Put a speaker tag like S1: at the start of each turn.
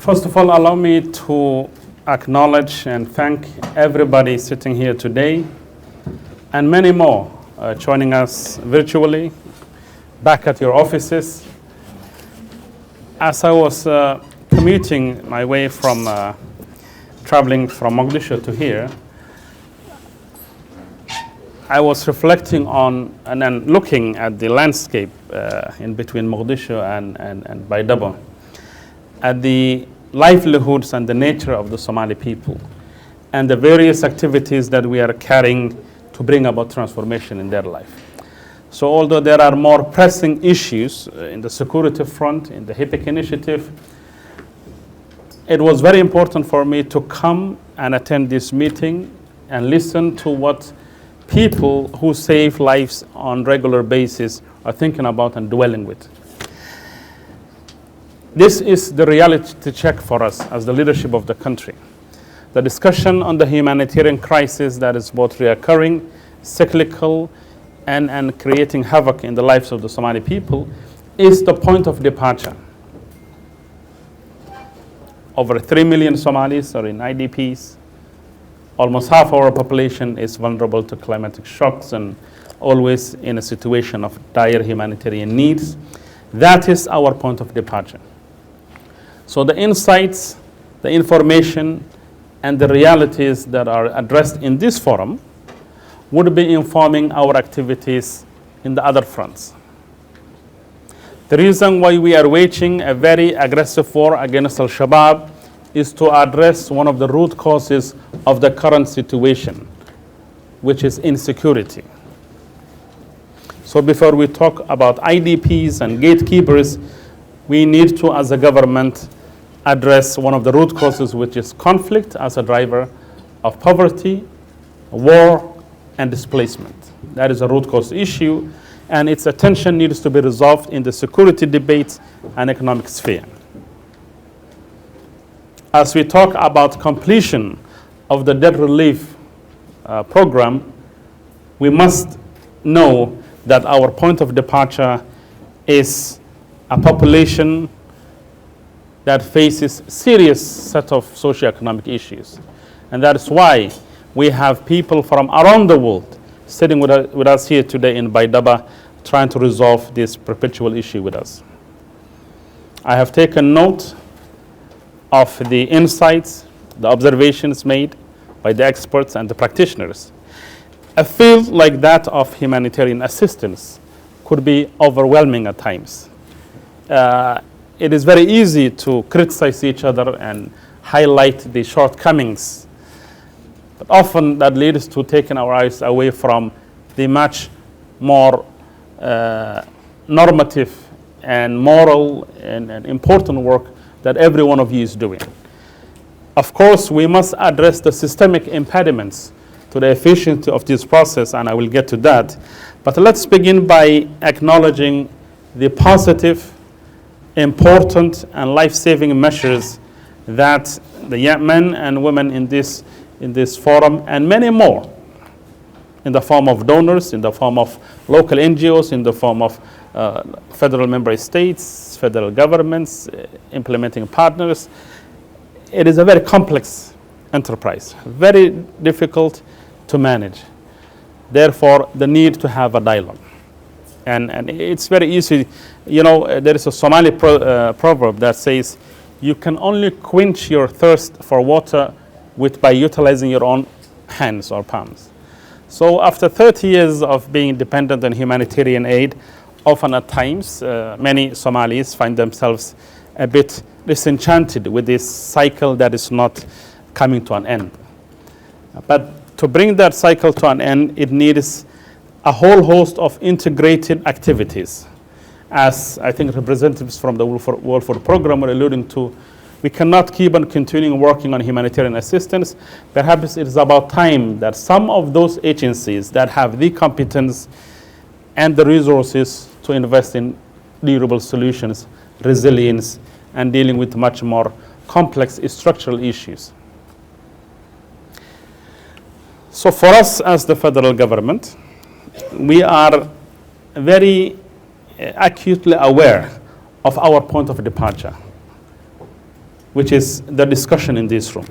S1: First of all, allow me to acknowledge and thank everybody sitting here today and many more joining us virtually back at your offices. As I was commuting my way from traveling from Mogadishu to here, I was reflecting on and then looking at the landscape in between Mogadishu and Baydhabo, at the livelihoods and the nature of the Somali people and the various activities that we are carrying to bring about transformation in their life. So although there are more pressing issues in the security front, in the HIPIC initiative, it was very important for me to come and attend this meeting and listen to what people who save lives on regular basis are thinking about and dwelling with. This is the reality check for us as the leadership of the country. The discussion on the humanitarian crisis that is both reoccurring, cyclical, and creating havoc in the lives of the Somali people is the point of departure. Over 3 million Somalis are in IDPs. Almost half our population is vulnerable to climatic shocks and always in a situation of dire humanitarian needs. That is our point of departure. So the insights, the information, and the realities that are addressed in this forum would be informing our activities in the other fronts. The reason why we are waging a very aggressive war against Al-Shabaab is to address one of the root causes of the current situation, which is insecurity. So before we talk about IDPs and gatekeepers, we need to, as a government, address one of the root causes, which is conflict as a driver of poverty, war, and displacement. That is a root cause issue, and its attention needs to be resolved in the security debate and economic sphere. As we talk about completion of the debt relief program, we must know that our point of departure is a population that faces serious set of socioeconomic issues. And that is why we have people from around the world sitting with us here today in Baydhabo trying to resolve this perpetual issue with us. I have taken note of the insights, the observations made by the experts and the practitioners. A field like that of humanitarian assistance could be overwhelming at times. It is very easy to criticize each other and highlight the shortcomings, but often that leads to taking our eyes away from the much more normative and moral and important work that every one of you is doing. Of course, we must address the systemic impediments to the efficiency of this process, and I will get to that. But let's begin by acknowledging the positive, important, and life-saving measures that the young men and women in this forum, and many more, in the form of donors, in the form of local NGOs, in the form of federal member states, federal governments, implementing partners. It is a very complex enterprise, very difficult to manage. Therefore, the need to have a dialogue. And it's very easy. You know, there is a Somali proverb that says, you can only quench your thirst for water by utilizing your own hands or palms. So after 30 years of being dependent on humanitarian aid, often at times, many Somalis find themselves a bit disenchanted with this cycle that is not coming to an end. But to bring that cycle to an end, it needs a whole host of integrated activities. As I think representatives from the World Food Program were alluding to, we cannot keep on continuing working on humanitarian assistance. Perhaps it is about time that some of those agencies that have the competence and the resources to invest in durable solutions, resilience, and dealing with much more complex structural issues. So for us as the federal government, we are very acutely aware of our point of departure. which is the discussion in this room.